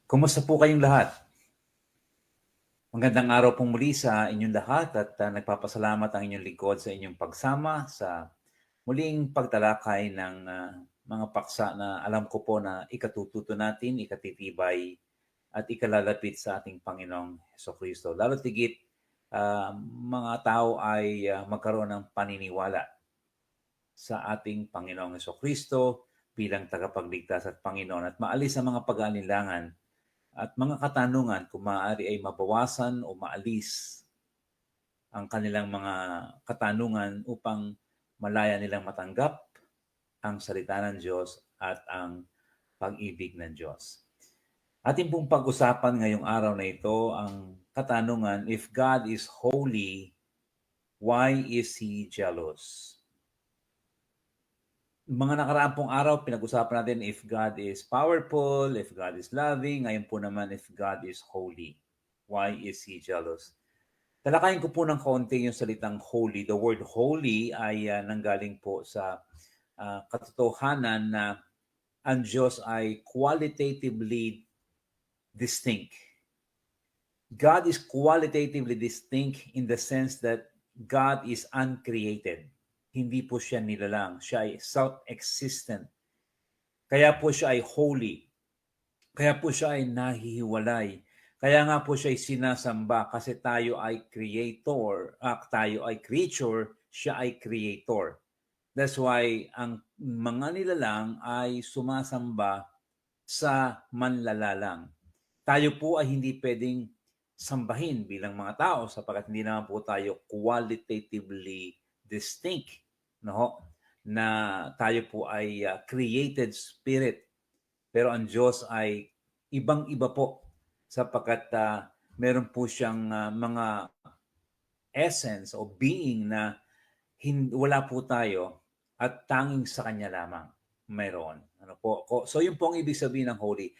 Kumusta po kayong lahat? Magandang araw po muli sa inyong lahat at nagpapasalamat ang inyong lingkod sa inyong pagsama sa muling pagtalakay ng mga paksa na alam ko po na ikatututo natin, ikatitibay at ikalalapit sa ating Panginoong Hesukristo. Lalo't higit, mga tao ay magkaroon ng paniniwala sa ating Panginoong Hesukristo bilang tagapagligtas at Panginoon at maalis ang mga pag-aalinlangan at mga katanungan kung maaari ay mabawasan o maalis ang kanilang mga katanungan upang malaya nilang matanggap ang salita ng Diyos at ang pag-ibig ng Diyos. Ating pong pag-usapan ngayong araw na ito ang katanungan, if God is holy, why is He jealous? Mga nakaraang pong araw, pinag-usapan natin if God is powerful, if God is loving. Ngayon po naman, if God is holy, why is He jealous? Talakayin ko po ng kaunti yung salitang holy. The word holy ay nanggaling po sa katotohanan na ang Diyos ay qualitatively distinct. God is qualitatively distinct in the sense that God is uncreated. Hindi po siya nilalang. Siya ay self-existent. Kaya po siya ay holy. Kaya po siya ay nahihiwalay. Kaya nga po siya ay sinasamba kasi tayo ay creator, tayo ay creature, siya ay creator. That's why ang mga nilalang ay sumasamba sa manlalalang. Tayo po ay hindi pwedeng sambahin bilang mga tao sapagkat hindi naman po tayo qualitatively distinct, no? Na tayo po ay created spirit. Pero ang Diyos ay ibang-iba po sapagkat meron po siyang mga essence o being na wala po tayo at tanging sa Kanya lamang mayroon. Ano po? So yun po ang ibig sabihin ng holy.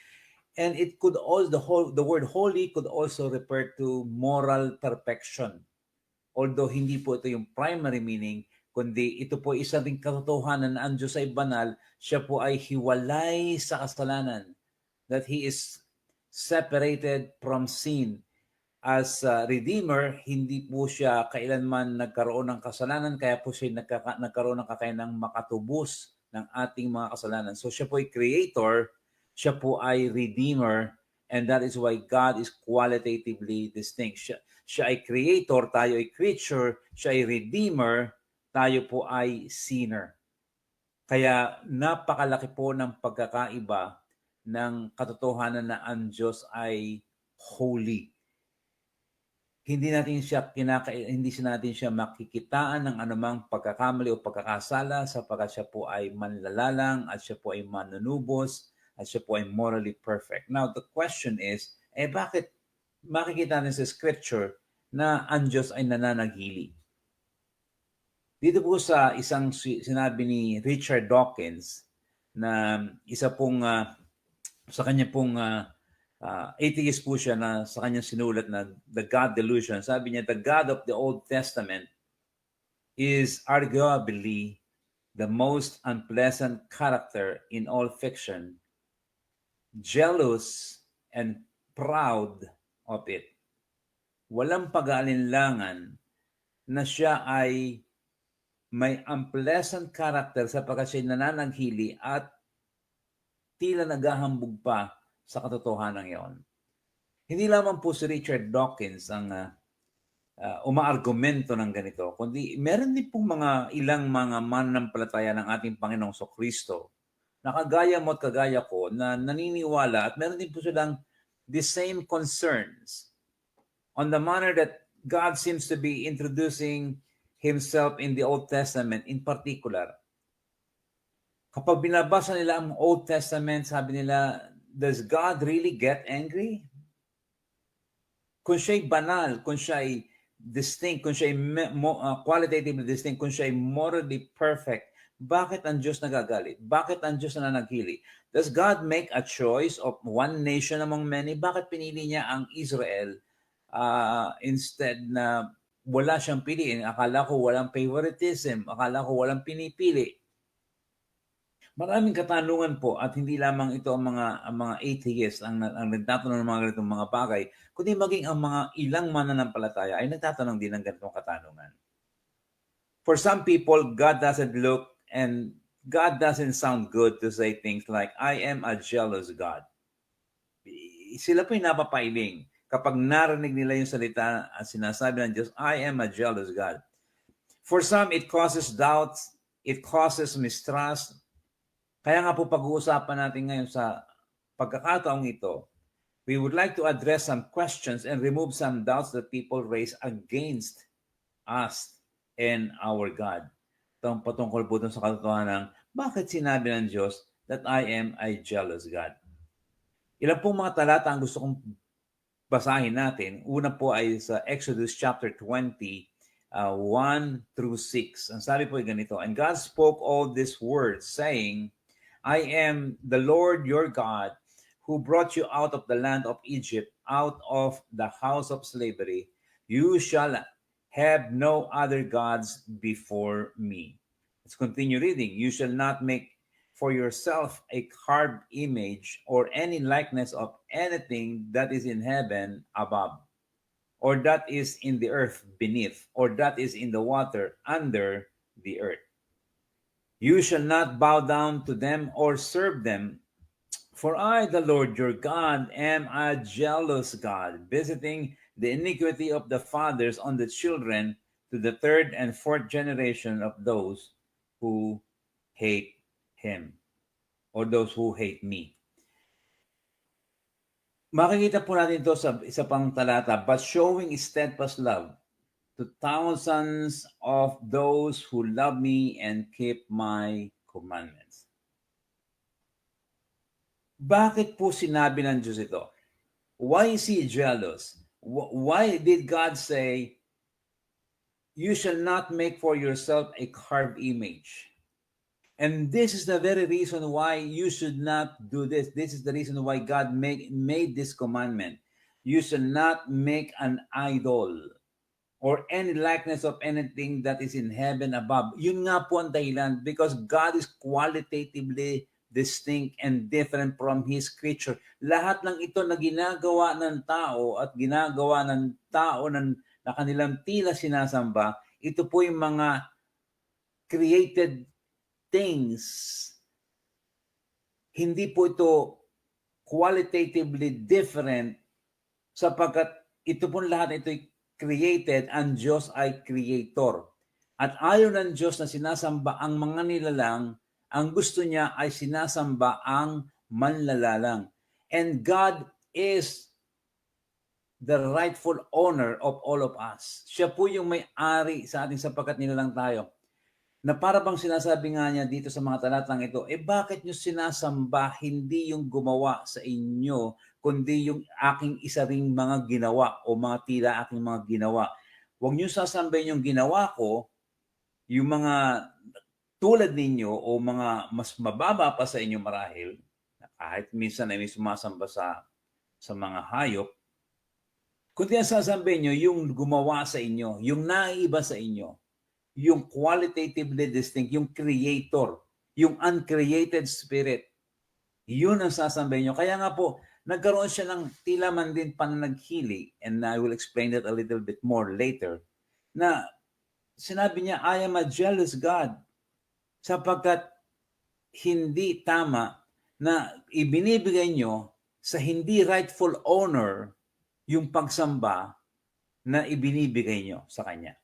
And it could also, the word holy could also refer to moral perfection. Although hindi po ito yung primary meaning, kundi ito po isa ring katotohanan na ang Diyos ay banal, siya po ay hiwalay sa kasalanan. That He is separated from sin. As Redeemer, hindi po siya kailanman nagkaroon ng kasalanan, kaya po siya nagkaroon ng kakayanang makatubos ng ating mga kasalanan. So siya po ay Creator, siya po ay Redeemer, and that is why God is qualitatively distinct. Siya ay Creator, tayo ay creature, siya ay Redeemer, tayo po ay sinner. Kaya napakalaki po ng pagkakaiba ng katotohanan na ang Diyos ay holy. Hindi natin siya makikitaan ng anumang pagkakamali o pagkakasala sapagkat siya po ay manlalalang at siya po ay manunubos at siya po ay morally perfect. Now, the question is, bakit makikita natin sa scripture na ang Diyos ay nananaghili? Dito po sa isang sinabi ni Richard Dawkins na isa pong sa kanya pong atheist po siya na sa kanyang sinulat na The God Delusion. Sabi niya, the God of the Old Testament is arguably the most unpleasant character in all fiction, jealous and proud of it. Walang pag-aalinlangan na siya ay may unpleasant character sapagkat siya nananaghili at tila naghahambog pa sa katotohanan yon. Hindi lamang po si Richard Dawkins ang umaargumento ng ganito, kundi meron din pong ilang mga mananampalataya ng ating Panginoong Kristo na kagaya mo at kagaya ko na naniniwala at meron din po silang the same concerns on the manner that God seems to be introducing Himself in the Old Testament in particular. Kapag binabasa nila ang Old Testament, sabi nila, does God really get angry? Kung siya'y banal, kung siya'y distinct, kung siya'y qualitatively distinct, kung siya'y morally perfect, bakit ang Diyos nagagalit? Bakit ang Diyos nananaghili? Does God make a choice of one nation among many? Bakit pinili niya ang Israel instead na wala siyang piliin? Akala ko walang favoritism. Akala ko walang pinipili. Maraming katanungan po at hindi lamang ito ang mga atheists ang nagtatanong ng mga ganitong mga bagay, kundi maging ang mga ilang mananampalataya ay nagtatanong din ng ganitong katanungan. For some people, God doesn't sound good to say things like, I am a jealous God. Sila po yung napapailing kapag narinig nila yung salita at sinasabi ng Diyos, I am a jealous God. For some, it causes doubts, it causes mistrust. Kaya nga po pag-uusapan natin ngayon sa pagkakataong ito, we would like to address some questions and remove some doubts that people raise against us and our God. Itong patungkol po dun sa katotohanan ng bakit sinabi ng Diyos that I am a jealous God. Ilan pong mga talata ang gusto kong basahin natin. Una po ay sa Exodus chapter 20, 1 through 6. Ang sabi po ay ganito, And God spoke all these words, saying, I am the Lord your God, who brought you out of the land of Egypt, out of the house of slavery. You shall have no other gods before me. Let's continue reading. You shall not make for yourself a carved image or any likeness of anything that is in heaven above, or that is in the earth beneath, or that is in the water under the earth. You shall not bow down to them or serve them, for I, the Lord your God, am a jealous God, visiting the iniquity of the fathers on the children to the third and fourth generation of those who hate him, or those who hate me. Makikita po natin ito sa isa pang talata, but showing steadfast love to thousands of those who love me and keep my commandments. Bakit po sinabi ng Diyos ito? Why is He jealous? Why did God say, you shall not make for yourself a carved image? And this is the very reason why you should not do this. This is the reason why God made this commandment. You shall not make an idol or any likeness of anything that is in heaven above. Yun nga po ang dahilan, because God is qualitatively distinct and different from His creature. Lahat ng ito na ginagawa ng tao at ginagawa ng tao na kanilang tila sinasamba, ito po yung mga created things. Hindi po ito qualitatively different sapagkat ito po lahat ito'y created, ang Diyos ay creator. At ayaw ng Diyos na sinasamba ang mga nilalang, ang gusto niya ay sinasamba ang manlalalang. And God is the rightful owner of all of us. Siya po yung may-ari sa ating sapagkat nilalang tayo. Na para bang sinasabi nga niya dito sa mga talatang ito, bakit nyo sinasamba hindi yung gumawa sa inyo, kundi yung aking isa ring mga ginawa o mga tila aking mga ginawa. Huwag nyo sasambahin yung ginawa ko, yung mga tulad ninyo o mga mas mababa pa sa inyo marahil, kahit minsan ay may sumasamba sa mga hayop, kundi ang sasambahin nyo yung gumawa sa inyo, yung naiiba sa inyo, yung qualitatively distinct, yung creator, yung uncreated spirit. Yun ang sasambahin nyo. Kaya nga po, nagkaroon siya ng tila man din pananaghili, and I will explain that a little bit more later, na sinabi niya, I am a jealous God, sapagkat hindi tama na ibinibigay nyo sa hindi rightful owner yung pagsamba na ibinibigay nyo sa Kanya.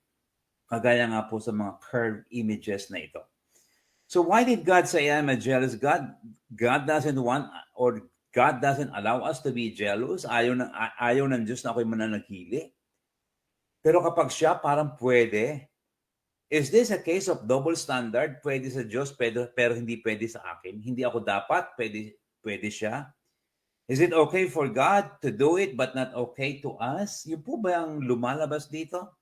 Kagaya nga po sa mga curved images na ito. So why did God say, I'm a jealous God? God doesn't want, or God doesn't allow us to be jealous. Ayaw ng Diyos na ako'y mananaghili. Pero kapag siya parang pwede, is this a case of double standard? Pwede sa Diyos, pero hindi pwede sa akin. Hindi ako dapat, pwede siya. Is it okay for God to do it but not okay to us? Yun po ba ang lumalabas dito?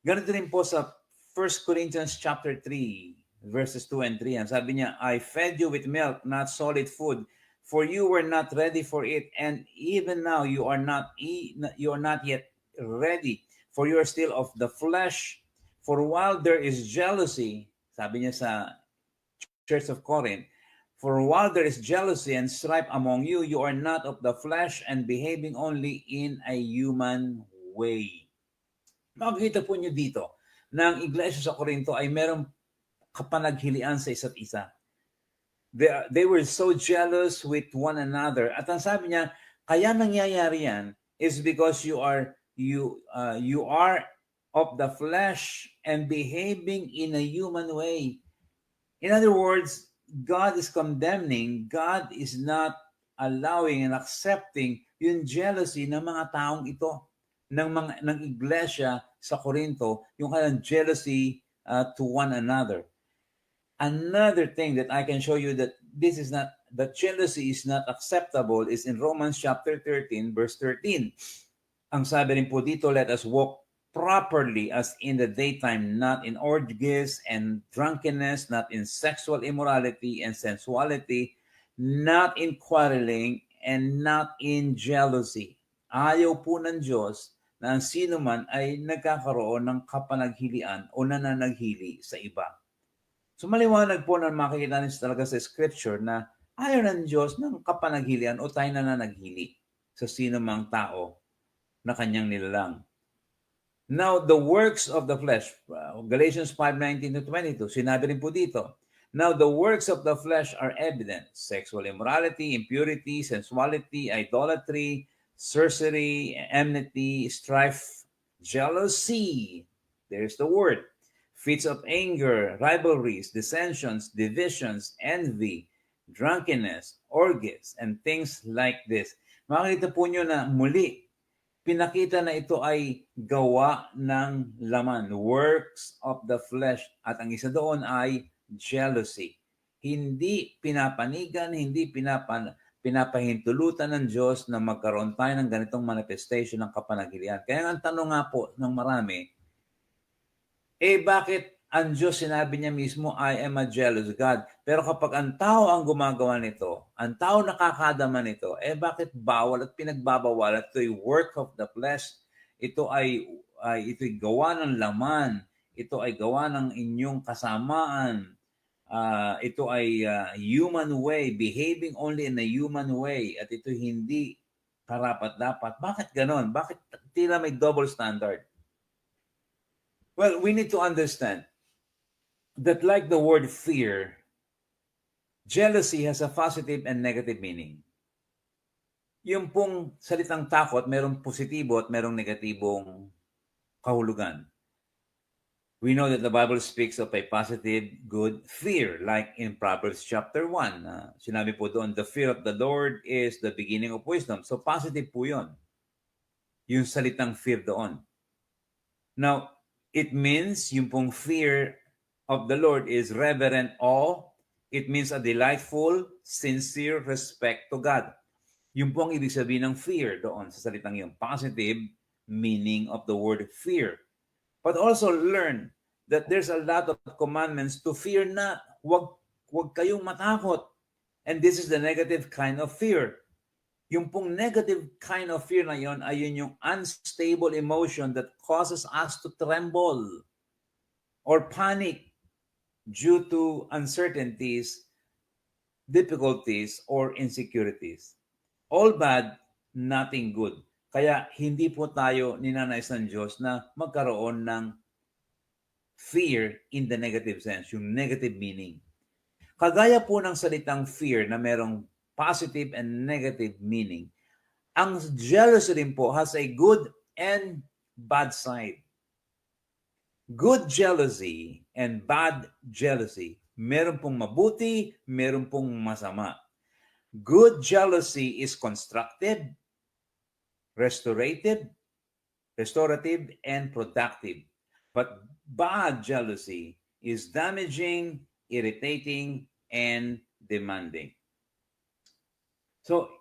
Ganito rin po sa 1 Corinthians chapter 3, verses 2 and 3. Ang sabi niya, I fed you with milk, not solid food, for you were not ready for it, and even now you are not yet ready, for you are still of the flesh. For while there is jealousy, sabi niya sa Church of Corinth, for while there is jealousy and strife among you, you are not of the flesh and behaving only in a human way. Makikita po nyo dito na ang iglesia sa Corinto ay merong kapanaghilian sa isa't isa. They were so jealous with one another. At ang sabi niya, kaya nangyayari yan is because you are of the flesh and behaving in a human way. In other words, God is condemning, God is not allowing and accepting yung jealousy ng mga taong ito, ng iglesia sa Corinto, yung kanilang jealousy to one another. Another thing that I can show you that that jealousy is not acceptable is in Romans chapter 13, verse 13. Ang sabi rin po dito, let us walk properly as in the daytime, not in orgies and drunkenness, not in sexual immorality and sensuality, not in quarreling, and not in jealousy. Ayaw po ng Diyos na ang sino man ay nagkakaroon ng kapanaghilian o nananaghili sa iba. So maliwanag po na makikita niyo talaga sa scripture na ayaw ng Diyos ng kapanaghilian o tayo nananaghili sa sino mang tao na kanyang nilalang. Now, the works of the flesh, Galatians 5:19-22, sinabi rin po dito, now the works of the flesh are evident, sexual immorality, impurity, sensuality, idolatry, sorcery, enmity, strife, jealousy, there's the word, fits of anger, rivalries, dissensions, divisions, envy, drunkenness, orgies, and things like this. Makikita po nyo na muli, pinakita na ito ay gawa ng laman, works of the flesh. At ang isa doon ay jealousy. Hindi pinapanigan, hindi pinapahintulutan ng Diyos na magkaroon tayo ng ganitong manifestation ng kapanaghilian. Kaya ang tanong nga po ng marami, bakit ang Diyos sinabi niya mismo, I am a jealous God. Pero kapag ang tao ang gumagawa nito, ang tao nakakadama nito, bakit bawal at pinagbabawal? Ito'y work of the flesh. Ito'y gawa ng laman. Ito ay gawa ng inyong kasamaan. Ito ay human way, behaving only in a human way. At ito hindi karapat-dapat. Bakit ganon? Bakit tila may double standard? Well, we need to understand that like the word fear, jealousy has a positive and negative meaning. Yung pong salitang takot, merong positibo at merong negatibong kahulugan. We know that the Bible speaks of a positive, good fear, like in Proverbs chapter 1. Sinabi po doon, the fear of the Lord is the beginning of wisdom. So positive po yun, yung salitang fear doon. Now, it means yung pong fear of the Lord is reverent awe. It means a delightful, sincere respect to God. Yung po ang ibig sabihin ng fear doon sa salitang yung positive meaning of the word fear. But also learn that there's a lot of commandments to fear not. Huwag kayong matakot. And this is the negative kind of fear. Yung pong negative kind of fear na yun ay yun yung unstable emotion that causes us to tremble or panic due to uncertainties, difficulties, or insecurities. All bad, nothing good. Kaya hindi po tayo ninanais ng Diyos na magkaroon ng fear in the negative sense, yung negative meaning. Kagaya po ng salitang fear na merong positive and negative meaning, ang jealousy rin po has a good and bad side. Good jealousy and bad jealousy. Meron pong mabuti, meron pong masama. Good jealousy is constructive, restorative, and productive. But bad jealousy is damaging, irritating, and demanding. So,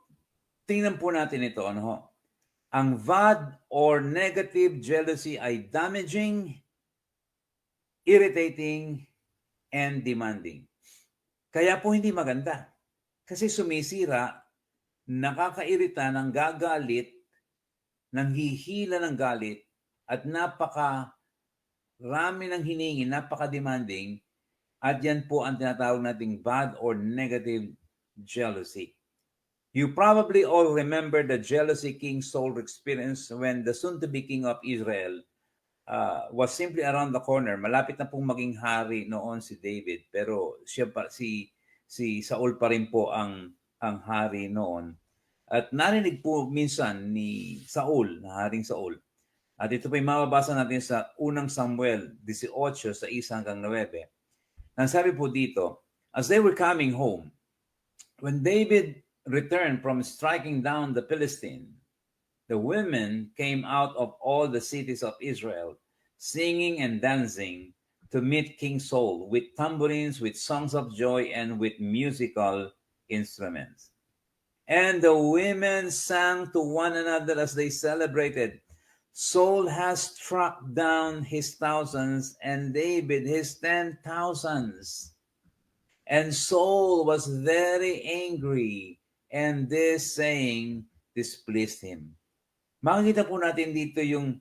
tingnan po natin ito. Ang bad or negative jealousy ay damaging, irritating, and demanding. Kaya po hindi maganda. Kasi sumisira, nakakairita ng gagalit, nanghihila ng galit, at rami ng hiningi, napaka-demanding, At yan po ang tinatawag nating bad or negative jealousy. You probably all remember the jealousy King Saul experienced when the soon-to-be king of Israel was simply around the corner. Malapit na pong maging hari noon si David, pero si Saul pa rin po ang hari noon. At narinig po minsan ni Saul, na Haring Saul. At ito po yung mababasa natin sa unang Samuel 18, sa 1 hanggang 9. Ang sabi po dito, as they were coming home, when David returned from striking down the Philistine, the women came out of all the cities of Israel, singing and dancing to meet King Saul with tambourines, with songs of joy, and with musical instruments. And the women sang to one another as they celebrated, Saul has struck down his thousands and David his 10,000s. And Saul was very angry, and this saying displeased him. Makikita po natin dito yung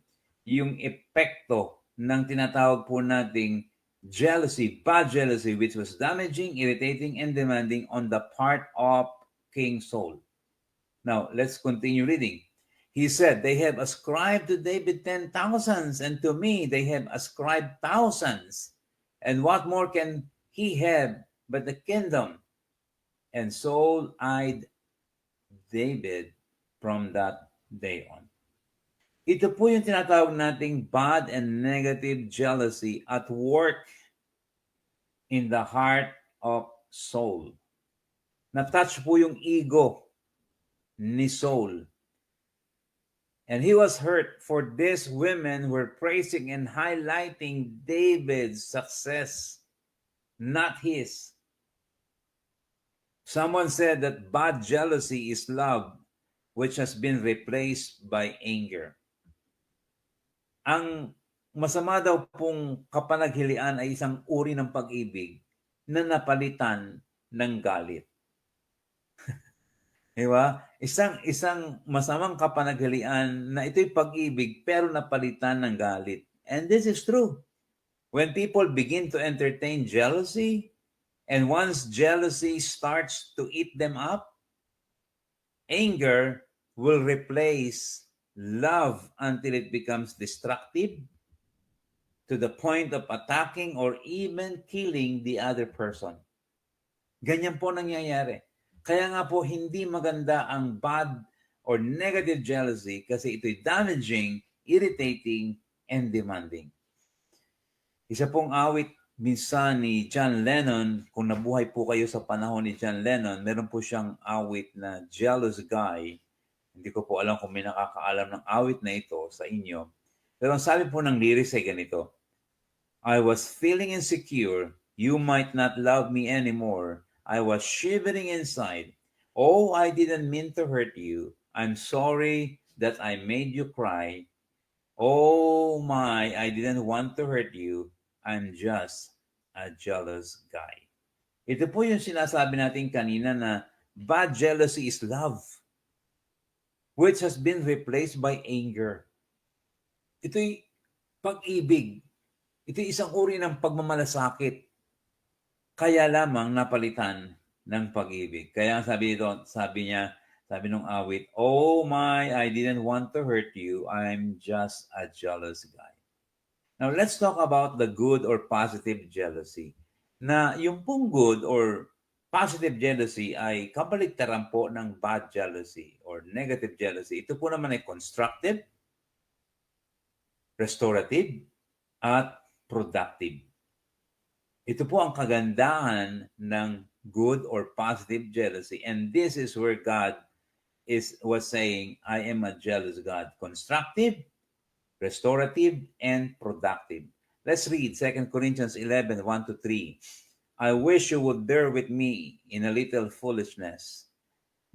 epekto ng tinatawag po nating jealousy, bad jealousy, which was damaging, irritating, and demanding on the part of King Saul. Now, let's continue reading. He said, they have ascribed to David 10,000s, and to me they have ascribed thousands. And what more can he have but the kingdom? And Saul eyed David from that day on. Ito po yung tinatawag nating bad and negative jealousy at work in the heart of Saul. Na-touch po yung ego ni Saul. And he was hurt, for these women were praising and highlighting David's success, not his. Someone said that bad jealousy is love, which has been replaced by anger. Ang masama daw pong kapanaghilian ay isang uri ng pag-ibig na napalitan ng galit. Diba? Isang masamang kapanaghalian na ito'y pag-ibig pero napalitan ng galit. And this is true. When people begin to entertain jealousy, and once jealousy starts to eat them up, anger will replace love until it becomes destructive to the point of attacking or even killing the other person. Ganyan po nangyayari. Kaya nga po, hindi maganda ang bad or negative jealousy kasi ito'y damaging, irritating, and demanding. Isa pong awit minsan ni John Lennon, kung nabuhay po kayo sa panahon ni John Lennon, meron po siyang awit na Jealous Guy. Hindi ko po alam kung may nakakaalam ng awit na ito sa inyo. Pero ang sabi po ng lyrics ay ganito, I was feeling insecure, you might not love me anymore. I was shivering inside. Oh, I didn't mean to hurt you. I'm sorry that I made you cry. Oh my, I didn't want to hurt you. I'm just a jealous guy. Ito po yung sinasabi natin kanina na bad jealousy is love, which has been replaced by anger. Ito'y pag-ibig. Ito'y isang uri ng pagmamalasakit. Kaya lamang napalitan ng pag-ibig. Kaya sabi nung awit, oh my, I didn't want to hurt you. I'm just a jealous guy. Now, let's talk about the good or positive jealousy. Na yung pong good or positive jealousy ay kabaligtaran po ng bad jealousy or negative jealousy. Ito po naman ay constructive, restorative, at productive. Ito po ang kagandahan ng good or positive jealousy. And this is where God was saying, I am a jealous God. Constructive, restorative, and productive. Let's read 2 Corinthians 11, 1-3. I wish you would bear with me in a little foolishness.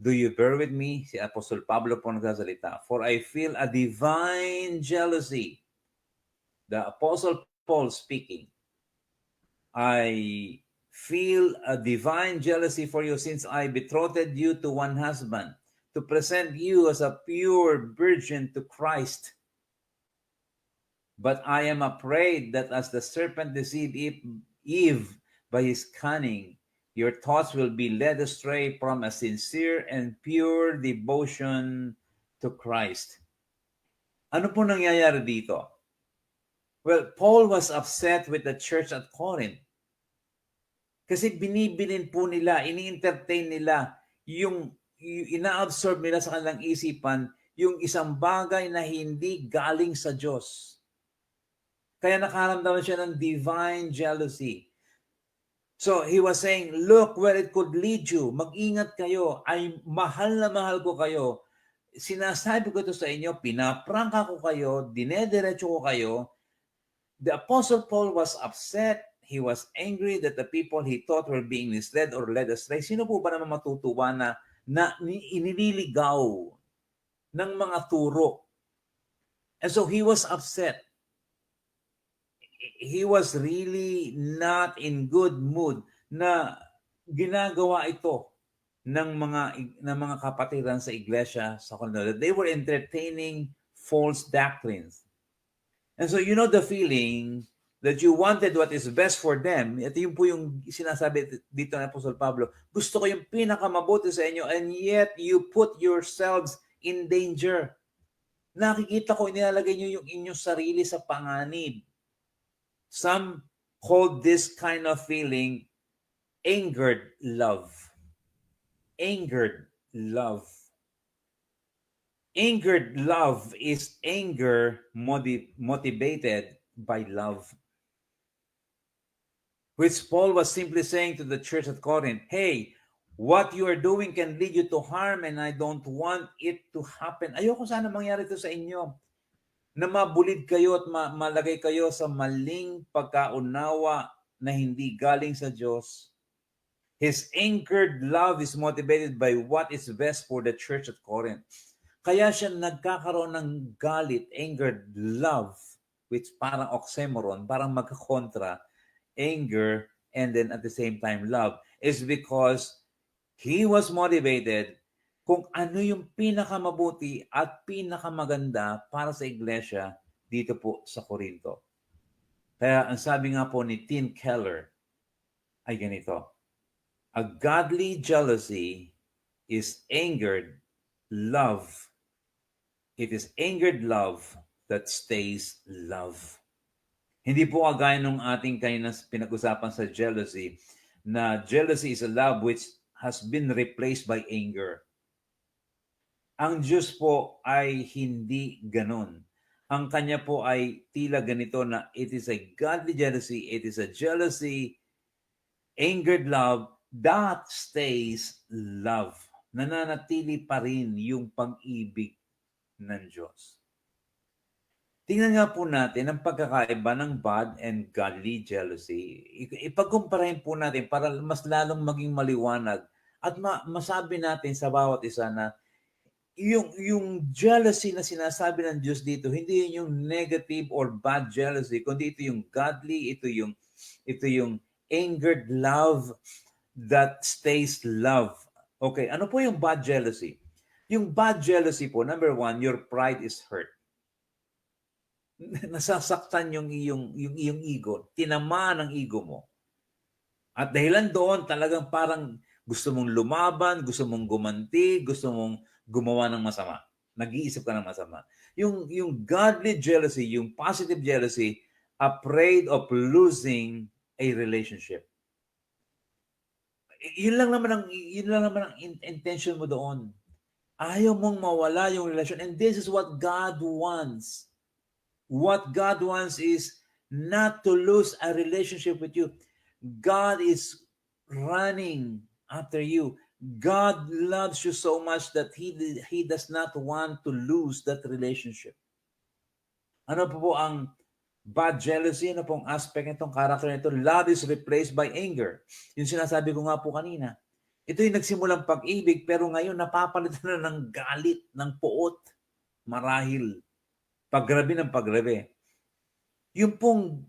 Do you bear with me? Si Apostol Pablo po nagsasalita. For I feel a divine jealousy. The Apostle Paul speaking. I feel a divine jealousy for you since I betrothed you to one husband to present you as a pure virgin to Christ. But I am afraid that as the serpent deceived Eve by his cunning. Your thoughts will be led astray from a sincere and pure devotion to Christ. Ano po nangyayari dito? Well, Paul was upset with the church at Corinth. Kasi binibilin po nila, ini-entertain nila, yung ina-absorb nila sa kanilang isipan, yung isang bagay na hindi galing sa Diyos. Kaya nakaramdaman siya ng divine jealousy. So he was saying, look where it could lead you. Mag-ingat kayo. Ay mahal na mahal ko kayo. Sinasabi ko ito sa inyo, pinaprangka ko kayo, dinediretso ko kayo. The Apostle Paul was upset. He was angry that the people he thought were being misled or led astray. Sino po ba naman matutuwa na inililigaw ng mga turo? And so he was upset. He was really not in good mood na ginagawa ito ng mga kapatiran sa iglesia sa Corinto. They were entertaining false doctrines. And so you know the feeling that you wanted what is best for them. Ito yung po yung sinasabi dito ng Apostle Pablo. Gusto ko yung pinakamabuti sa inyo and yet you put yourselves in danger. Nakikita ko, inilalagay nyo yung inyong sarili sa panganib. Some call this kind of feeling angered love. Angered love. Angered love is anger motivated by love. Which Paul was simply saying to the church at Corinth, hey, what you are doing can lead you to harm and I don't want it to happen. Ayoko sana mangyari ito sa inyo. Na mabulid kayo at malagay kayo sa maling pagkaunawa na hindi galing sa Diyos. His anchored love is motivated by what is best for the church at Corinth. Kaya siya nagkakaroon ng galit, angered love, which parang oxymoron, parang magkakontra, anger, and then at the same time love, is because he was motivated kung ano yung pinakamabuti at pinakamaganda para sa iglesia dito po sa Corinto. Kaya ang sabi nga po ni Tim Keller ay ganito, a godly jealousy is angered love. It is angered love that stays love. Hindi po kagaya nung ating kanina pinag-usapan sa jealousy, na jealousy is a love which has been replaced by anger. Ang Diyos po ay hindi ganon. Ang Kanya po ay tila ganito na it is a godly jealousy, it is a jealousy, angered love that stays love. Nananatili pa rin yung pag-ibig ng Diyos. Tingnan nga po natin ang pagkakaiba ng bad and godly jealousy. Ipagkumparahin po natin para mas lalong maging maliwanag at masabi natin sa bawat isa na yung jealousy na sinasabi ng Diyos dito, hindi yun yung negative or bad jealousy, kundi ito yung godly, ito yung angered love that stays love. Okay, ano po yung bad jealousy? Yung bad jealousy po, number one, your pride is hurt. Nasasaktan yung iyong ego, tinamaan ang ego mo. At dahilan doon, talagang parang gusto mong lumaban, gusto mong gumanti, gusto mong gumawa ng masama. Nag-iisip ka ng masama. Yung godly jealousy, yung positive jealousy, afraid of losing a relationship. Yun lang naman ang intention mo doon. Ayaw mong mawala yung relasyon. And this is what God wants. What God wants is not to lose a relationship with you. God is running after you. God loves you so much that He does not want to lose that relationship. Ano po ang bad jealousy? Ano pong aspect nitong character nito? Love is replaced by anger. Yung sinasabi ko nga po kanina. Ito yung nagsimulang pag-ibig pero ngayon napapalitan na ng galit, ng puot, marahil. Paggrabe ng paggrabe. Yung pong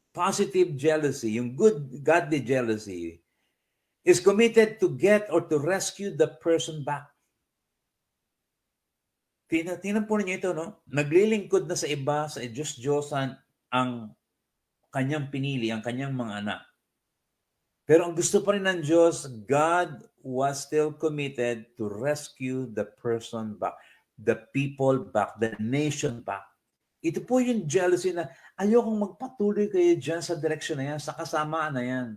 positive jealousy, yung good godly jealousy, is committed to get or to rescue the person back. Tingnan po ninyo ito, no? Naglilingkod na sa iba, sa Diyos-Diyosan, ang kanyang pinili, ang kanyang mga anak. Pero ang gusto pa rin ng Diyos, God was still committed to rescue the person back, the people back, the nation back. Ito po yung jealousy na ayokong magpatuloy kayo dyan sa direksyon na yan, sa kasamaan na yan.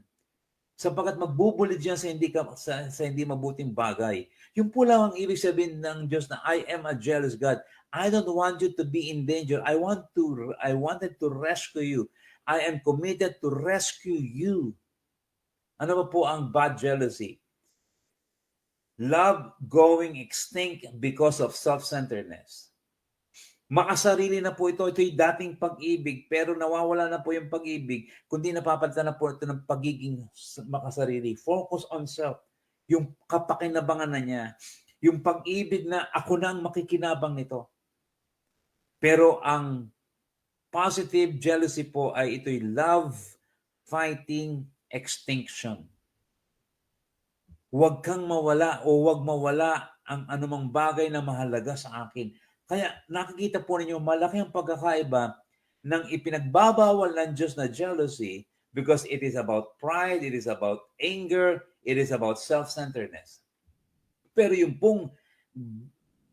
Sapagkat magbubulit dyan sa hindi mabuting bagay. Yung po lang ang ibig sabihin ng Diyos na I am a jealous God. I don't want you to be in danger. I wanted to rescue you. I am committed to rescue you. Ano ba po ang bad jealousy? Love going extinct because of self-centeredness. Makasarili na po ito. Ito'y dating pag-ibig, pero nawawala na po yung pag-ibig, kundi napapalitan na po ito ng pagiging makasarili. Focus on self. Yung kapakinabangan na niya. Yung pag-ibig na ako na ang makikinabang nito. Pero ang positive jealousy po ay ito'y love fighting extinction. Huwag kang mawala o huwag mawala ang anumang bagay na mahalaga sa akin. Kaya nakikita po ninyo, malaki ang pagkakaiba ng ipinagbabawal ng Diyos na jealousy because it is about pride, it is about anger, it is about self-centeredness. Pero yung pong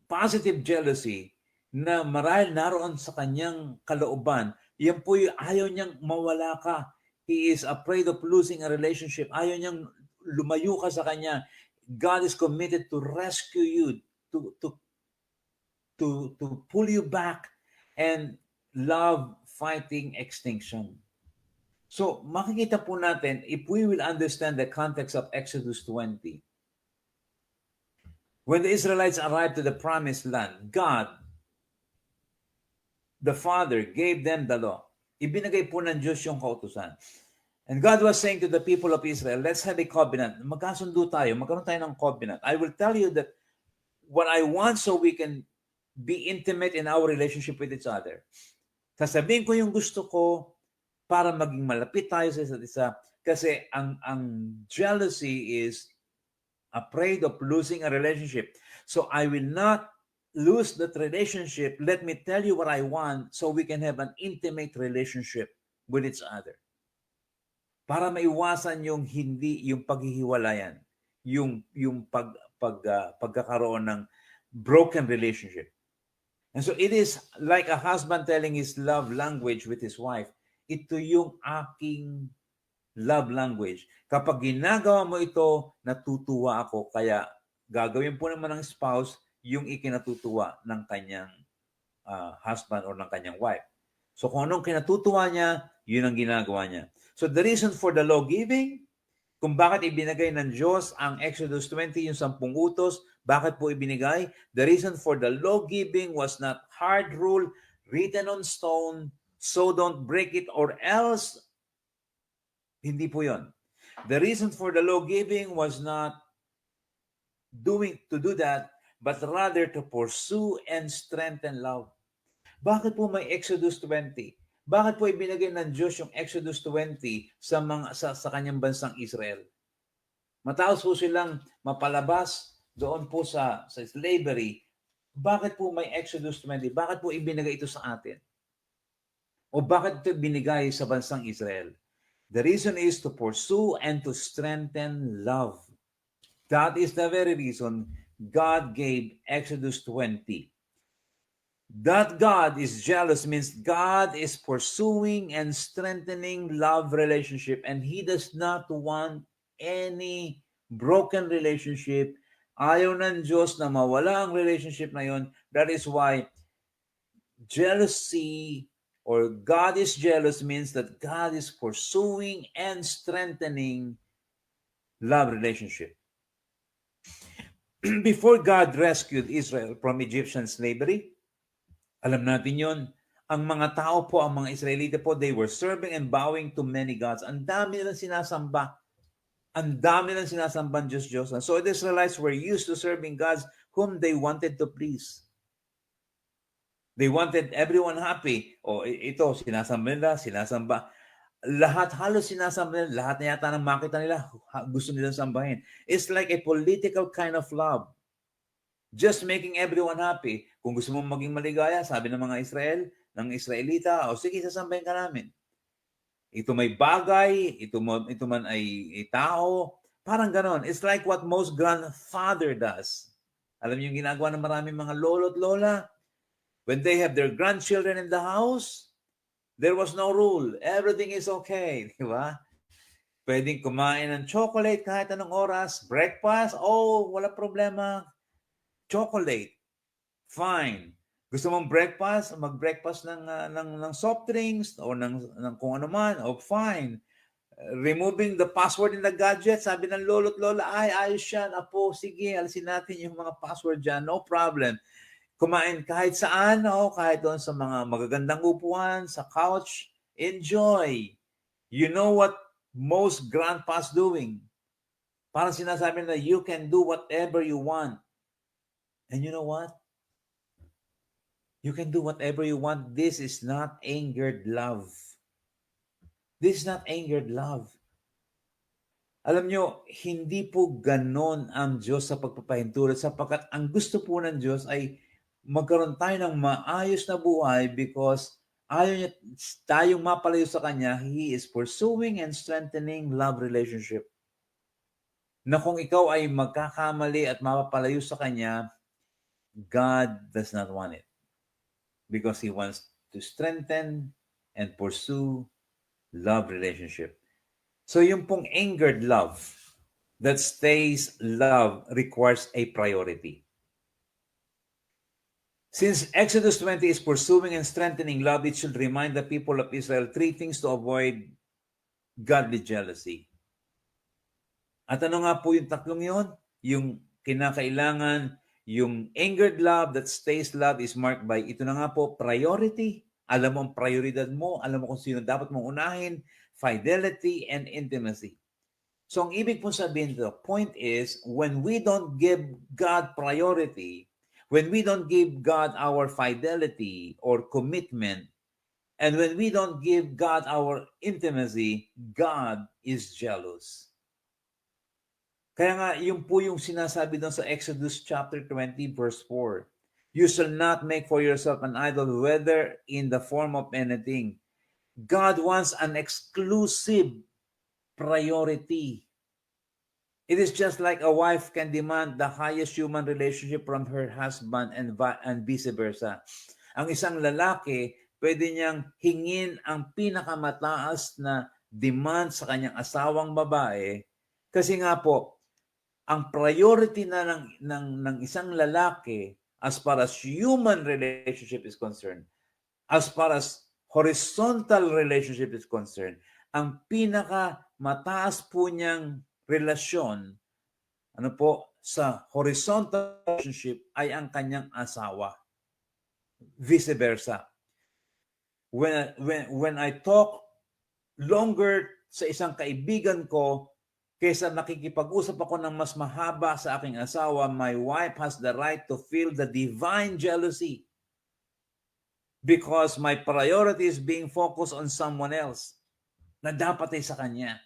positive jealousy na marahil naroon sa kanyang kalooban, yan po yung ayaw niyang mawala ka. He is afraid of losing a relationship. Ayaw niyang lumayo ka sa kanya. God is committed to rescue you, to pull you back and love fighting extinction. So, makikita po natin, if we will understand the context of Exodus 20, when the Israelites arrived to the promised land, God, the Father, gave them the law. Ibinigay po ng Diyos yung kautusan. And God was saying to the people of Israel, let's have a covenant. Magkasundo tayo, magkaroon tayo ng covenant. I will tell you that what I want so we can be intimate in our relationship with each other. Sasabihin ko yung gusto ko para maging malapit tayo sa isa't isa. Kasi ang jealousy is afraid of losing a relationship. So I will not lose that relationship. Let me tell you what I want so we can have an intimate relationship with each other. Para maiwasan yung paghihiwalayan, yung pagkakaroon ng broken relationship. And so it is like a husband telling his love language with his wife. Ito yung aking love language. Kapag ginagawa mo ito, natutuwa ako. Kaya gagawin po naman ng spouse yung ikinatutuwa ng kanyang husband or ng kanyang wife. So kung anong kinatutuwa niya, yun ang ginagawa niya. So the reason for the law giving, kung bakit ibinigay ng Diyos ang Exodus 20, yung 10 utos, bakit po ibinigay? The reason for the law giving was not hard rule written on stone, so don't break it or else. Hindi po yun. The reason for the law giving was not to do that, but rather to pursue and strengthen love. Bakit po may Exodus 20? Bakit po ibinigay ng Diyos yung Exodus 20 sa kanyang bansang Israel? Matapos po silang mapalabas doon po sa slavery, bakit po may Exodus 20? Bakit po ibinigay ito sa atin? O bakit ito binigay sa bansang Israel? The reason is to pursue and to strengthen love. That is the very reason God gave Exodus 20. That God is jealous means God is pursuing and strengthening love relationship, and He does not want any broken relationship. Ayaw ng Diyos na mawala ang relationship na yon. That is why jealousy or God is jealous means that God is pursuing and strengthening love relationship. Before God rescued Israel from Egyptian slavery, alam natin yon, ang mga tao po, ang mga Israelita po, they were serving and bowing to many gods. Ang dami nilang sinasamba. Ang dami nilang sinasamba ang Diyos. And so the Israelites were used to serving gods whom they wanted to please. They wanted everyone happy. O ito, sinasamba. Lahat, halos sinasamba nila. Lahat na yata ng makita nila, gusto nilang sambahin. It's like a political kind of love. Just making everyone happy. Kung gusto mong maging maligaya, sabi ng mga Israelita, o sige, sasambahin ka namin. ito may bagay, ito man ay tao. Parang ganon. It's like what most grandfather does. Alam niyo yung ginagawa ng maraming mga lolo at lola? When they have their grandchildren in the house, there was no rule. Everything is okay. Di ba? Pwedeng kumain ng chocolate kahit anong oras. Breakfast, oh, wala problema. Chocolate, fine. Gusto mong breakfast, mag-breakfast ng soft drinks o ng kung ano man, oh, fine. Removing the password in the gadget, sabi ng lolo at lola, ay, ayos yan. Apo, sige, alisin natin yung mga password dyan. No problem. Kumain kahit saan, kahit doon sa mga magagandang upuan, sa couch, enjoy. You know what most grandpas doing? Parang sinasabi na you can do whatever you want. And you know what? You can do whatever you want. This is not angered love. This is not angered love. Alam nyo, hindi po ganon ang Diyos sa pagpapahintulot sapagkat ang gusto po ng Diyos ay magkaroon tayo ng maayos na buhay because ayaw niya tayong mapalayo sa Kanya. He is pursuing and strengthening love relationship. Na kung ikaw ay magkakamali at mapapalayo sa Kanya, God does not want it. Because He wants to strengthen and pursue love relationship. So yung pong angered love that stays love requires a priority. Since Exodus 20 is pursuing and strengthening love, it should remind the people of Israel 3 things to avoid godly jealousy. At ano nga po yung tatlong yon? Yung kinakailangan, yung angered love that stays love is marked by, ito na nga po, priority. Alam mo ang prioridad mo, alam mo kung sino dapat mong unahin, fidelity and intimacy. So ang ibig pong sabihin the point is, when we don't give God priority, when we don't give God our fidelity or commitment, and when we don't give God our intimacy, God is jealous. Kaya nga, yun po yung sinasabi doon sa Exodus chapter 20, verse 4. You shall not make for yourself an idol, whether in the form of anything. God wants an exclusive priority. It is just like a wife can demand the highest human relationship from her husband and vice versa. Ang isang lalaki, pwede niyang hingin ang pinakamataas na demand sa kanyang asawang babae kasi nga po, ang priority na ng isang lalaki as far as human relationship is concerned, as far as horizontal relationship is concerned, ang pinaka mataas po niyang relasyon, ano po, sa horizontal relationship ay ang kanyang asawa. Vice versa. When I talk longer sa isang kaibigan ko, kaysa nakikipag-usap ako ng mas mahaba sa aking asawa, my wife has the right to feel the divine jealousy because my priority is being focused on someone else na dapat ay sa kanya.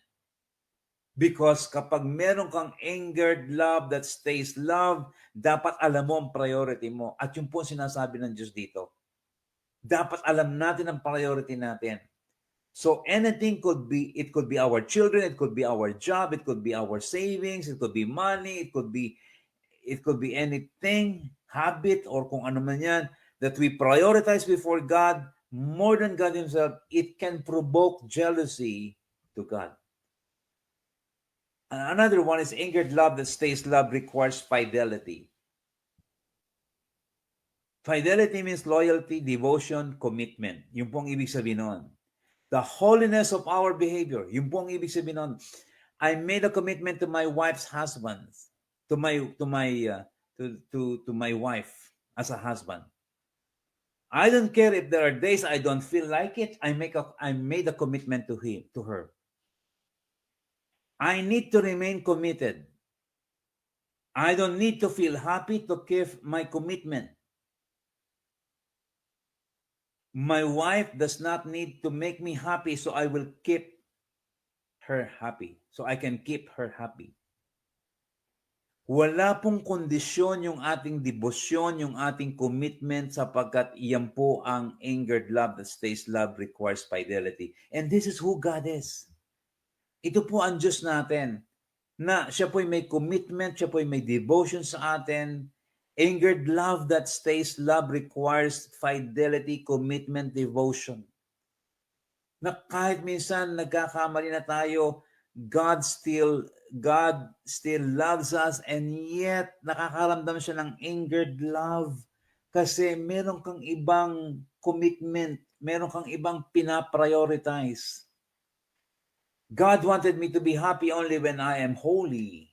Because kapag meron kang angered love that stays love, dapat alam mo ang priority mo. At yung po sinasabi ng Diyos dito. Dapat alam natin ang priority natin. So anything could be, it could be our children, it could be our job, it could be our savings, it could be money, it could be anything, habit, or kung ano man yan, that we prioritize before God more than God Himself. It can provoke jealousy to God. Another one is angered love that stays love requires fidelity. Fidelity means loyalty, devotion, commitment. Yung pong ibig sabihin nun. The holiness of our behavior. Yung pong ibig sabihin nun. I made a commitment to my wife's husband, to my wife as a husband. I don't care if there are days I don't feel like it. I made a commitment to her. I need to remain committed. I don't need to feel happy to keep my commitment. My wife does not need to make me happy, so I will keep her happy. So I can keep her happy. Wala pong kondisyon yung ating debosyon, yung ating commitment sapagkat iyan po ang angered love that stays love requires fidelity. And this is who God is. Ito po ang Diyos natin na siya po'y may commitment, siya po'y may devotion sa atin. Angered love that stays love requires fidelity, commitment, devotion. Na kahit minsan nagkakamali na tayo, God still loves us, and yet nakakaramdam siya ng angered love kasi meron kang ibang commitment, meron kang ibang pinaprioritize. God wanted me to be happy only when I am holy.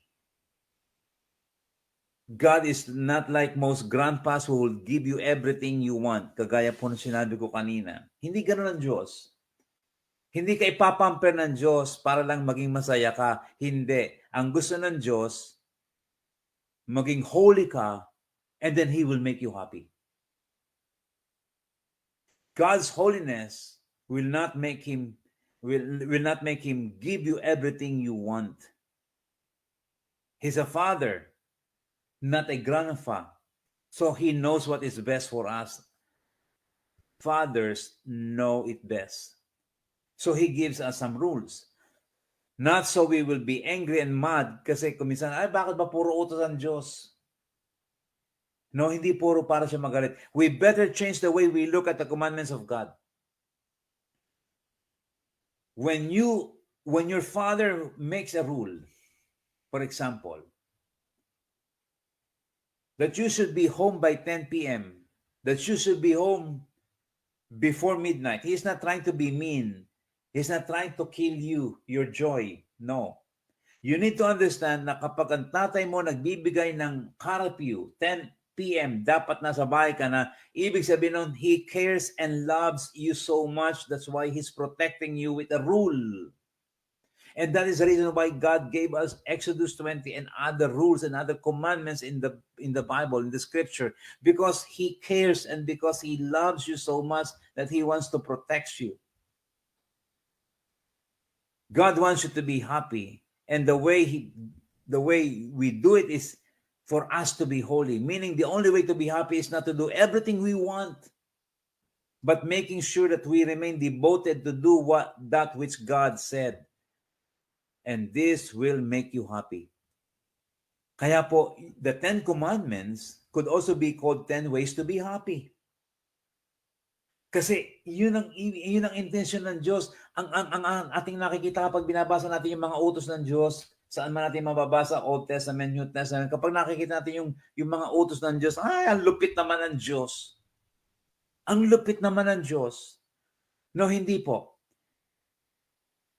God is not like most grandpas who will give you everything you want. Kagaya po ng sinabi ko kanina. Hindi ganoon ang Diyos. Hindi ka ipapamper ng Diyos para lang maging masaya ka. Hindi. Ang gusto ng Diyos, maging holy ka, and then He will make you happy. God's holiness will not make Him give you everything you want. He's a father, not a grandpa. So He knows what is best for us. Fathers know it best. So He gives us some rules. Not so we will be angry and mad kasi kuminsan, ay bakit ba puro utos ang Diyos? No, hindi puro para siya magalit. We better change the way we look at the commandments of God. When your father makes a rule, for example, that you should be home by 10 p.m., that you should be home before midnight. He's not trying to be mean. He's not trying to kill you, your joy. No. You need to understand na kapag ang tatay mo nagbibigay ng curfew, 10 p.m., dapat nasa bahay ka na, ibig sabihin nun, He cares and loves you so much. That's why He's protecting you with a rule. And that is the reason why God gave us Exodus 20 and other rules and other commandments in the Bible, in the scripture, because He cares and because He loves you so much that He wants to protect you. God wants you to be happy. And the way we do it is for us to be holy. Meaning the only way to be happy is not to do everything we want, but making sure that we remain devoted to do that which God said. And this will make you happy. Kaya po, the 10 Commandments could also be called 10 ways to be happy. Kasi yun ang intention ng Diyos. Ang ating nakikita kapag binabasa natin yung mga utos ng Diyos, saan man natin mababasa, Old Testament, New Testament, kapag nakikita natin yung mga utos ng Diyos, ay, ang lupit naman ng Diyos. Ang lupit naman ng Diyos. No, hindi po.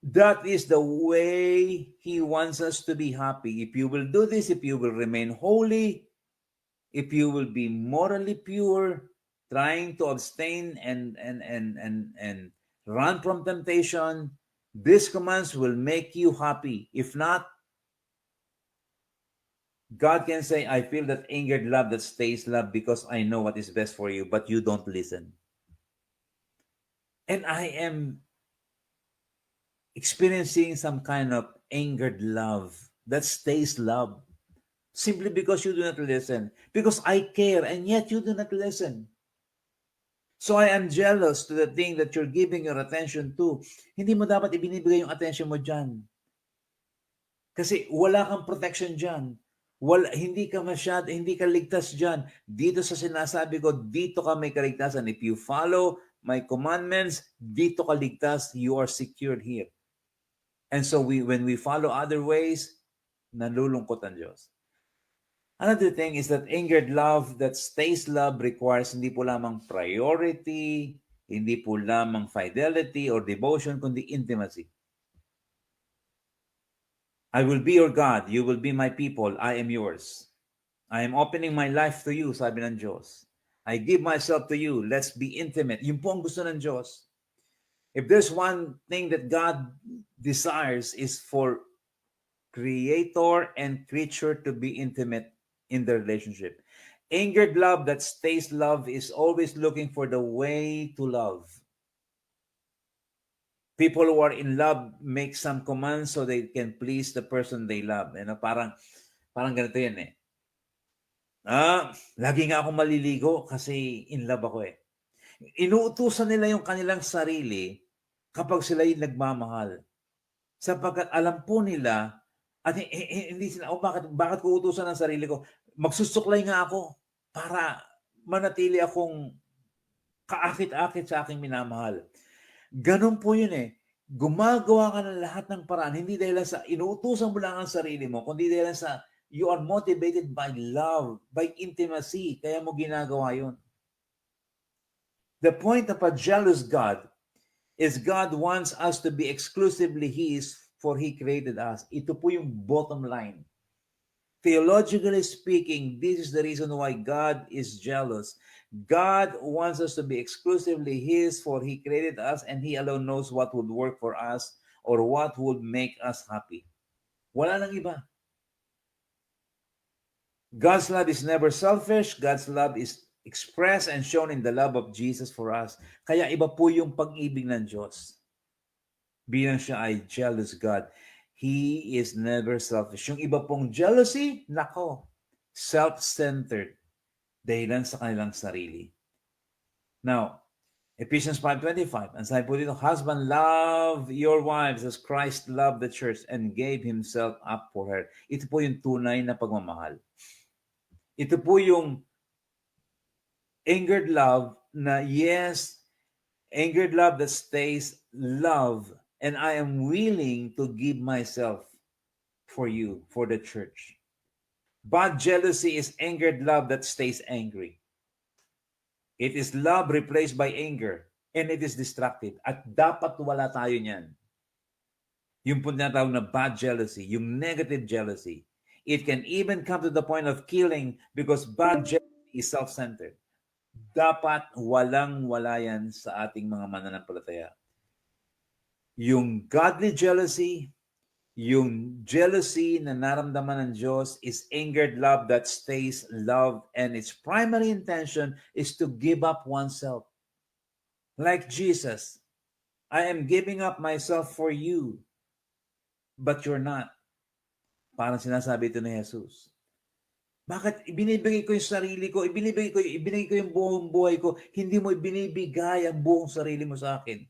That is the way He wants us to be happy. If you will do this, if you will remain holy, if you will be morally pure, trying to abstain and run from temptation, these commands will make you happy. If not, God can say, I feel that angered love that stays love because I know what is best for you, but you don't listen. And I am experiencing some kind of angered love that stays love simply because you do not listen. Because I care and yet you do not listen. So I am jealous to the thing that you're giving your attention to. Hindi mo dapat ibinibigay yung attention mo dyan. Kasi wala kang protection dyan. Hindi ka ligtas dyan. Dito sa sinasabi ko, dito ka may kaligtasan. If you follow my commandments, dito ka ligtas. You are secured here. And so when we follow other ways, nalulungkot ang Diyos. Another thing is that angered love that stays love requires hindi po lamang priority, hindi po lamang fidelity or devotion, kundi intimacy. I will be your God, you will be my people, I am yours. I am opening my life to you, sabi ng Diyos. I give myself to you, let's be intimate. Yun po ang gusto ng Diyos. If there's one thing that God desires is for creator and creature to be intimate in the relationship. Angered love that stays love is always looking for the way to love. People who are in love make some commands so they can please the person they love. Parang Parang ganito yan eh. Lagi nga akong maliligo kasi in love ako eh. Inuutusan nila yung kanilang sarili kapag sila yung nagmamahal. Sapagkat alam po nila at hindi sila, bakit ko utusan ang sarili ko? Magsusuklay nga ako para manatili akong kaakit-akit sa aking minamahal. Ganun po yun eh. Gumagawa ka ng lahat ng paraan, hindi dahil sa inuutusan mo lang ang sarili mo, kundi dahil sa you are motivated by love, by intimacy, kaya mo ginagawa yun. The point of a jealous God is God wants us to be exclusively His, for He created us. Ito po yung bottom line. Theologically speaking, this is the reason why God is jealous. God wants us to be exclusively His, for He created us and He alone knows what would work for us or what would make us happy. Wala nang iba. God's love is never selfish. God's love is expressed and shown in the love of Jesus for us. Kaya iba po yung pag-ibig ng Diyos. Bilang siya ay jealous God. He is never selfish. Yung iba pong jealousy, nako, self-centered. Dahilan sa kanilang sarili. Now, Ephesians 5:25, ang sabi po dito, husband, love your wives as Christ loved the church and gave Himself up for her. Ito po yung tunay na pagmamahal. Ito po yung angered love na yes, angered love that stays love, and I am willing to give myself for you, for the church. But jealousy is angered love that stays angry. It is love replaced by anger, and it is destructive. At dapat wala tayo niyan. Yung po tinatawag na bad jealousy, yung negative jealousy. It can even come to the point of killing because bad jealousy is self-centered. Dapat walang-wala yan sa ating mga mananampalataya. Yung godly jealousy, yung jealousy na naramdaman ng Diyos is angered love that stays love, and its primary intention is to give up oneself. Like Jesus, I am giving up myself for you, but you're not. Parang sinasabi ito ni Jesus. Bakit ibinibigay ko yung sarili ko, ibinigay ko yung buong buhay ko, hindi mo ibinibigay ang buong sarili mo sa akin.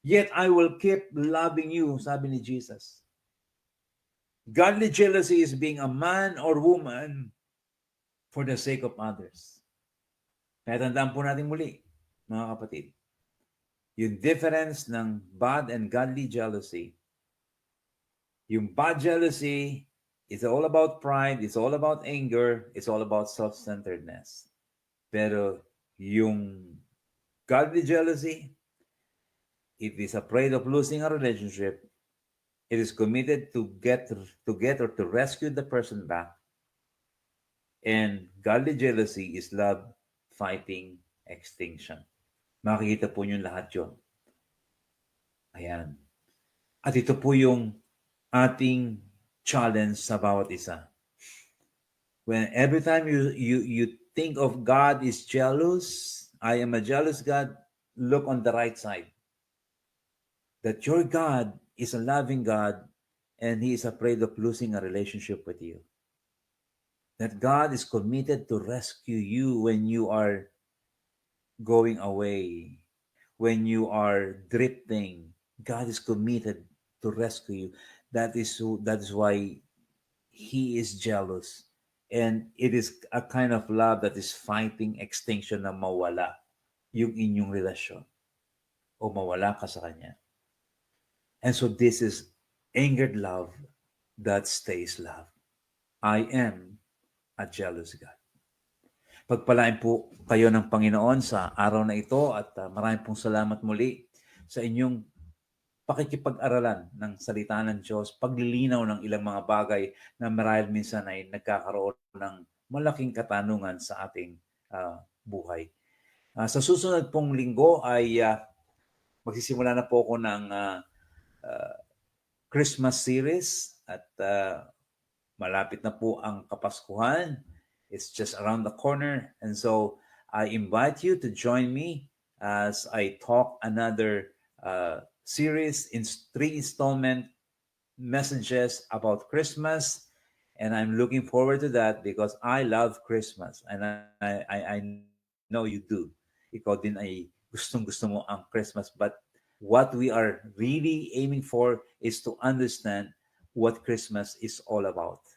Yet I will keep loving you, sabi ni Jesus. Godly jealousy is being a man or woman for the sake of others. Kaya tandaan po natin muli, mga kapatid, yung difference ng bad and godly jealousy. Yung bad jealousy is all about pride, it's all about anger, it's all about self-centeredness. Pero yung godly jealousy, it is afraid of losing a relationship. It is committed to get or to rescue the person back. And godly jealousy is love fighting extinction. Makikita po niyo lahat yun. Ayan. At ito po yung ating challenge sa bawat isa. When every time you think of God is jealous, I am a jealous God, look on the right side. That your God is a loving God and He is afraid of losing a relationship with you. That God is committed to rescue you when you are going away, when you are drifting. God is committed to rescue you. That is why He is jealous. And it is a kind of love that is fighting extinction na mawala yung inyong relasyon o mawala ka sa Kanya. And so this is angered love that stays love. I am a jealous God. Pagpalain po kayo ng Panginoon sa araw na ito at maraming pong salamat muli sa inyong pakikipag-aralan ng salita ng Diyos, paglilinaw ng ilang mga bagay na marahil minsan ay nagkakaroon ng malaking katanungan sa ating buhay. Sa susunod pong linggo ay magsisimula na po ako ng Christmas series at malapit na po ang Kapaskuhan. It's just around the corner. And so I invite you to join me as I talk another series in 3 installment messages about Christmas. And I'm looking forward to that because I love Christmas. And I know you do. Ikaw din ay gustong-gusto mo ang Christmas. But what we are really aiming for is to understand what Christmas is all about.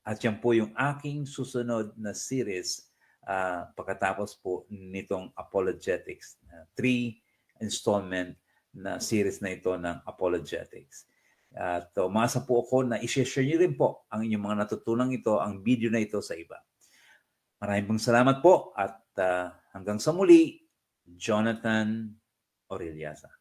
At yan po yung aking susunod na series pagkatapos po nitong Apologetics. 3 installment na series na ito ng Apologetics. At umasa po ako na i-share nyo rin po ang inyong mga natutunan ito, ang video na ito sa iba. Maraming pong salamat po at hanggang sa muli, Jonathan Orellasa.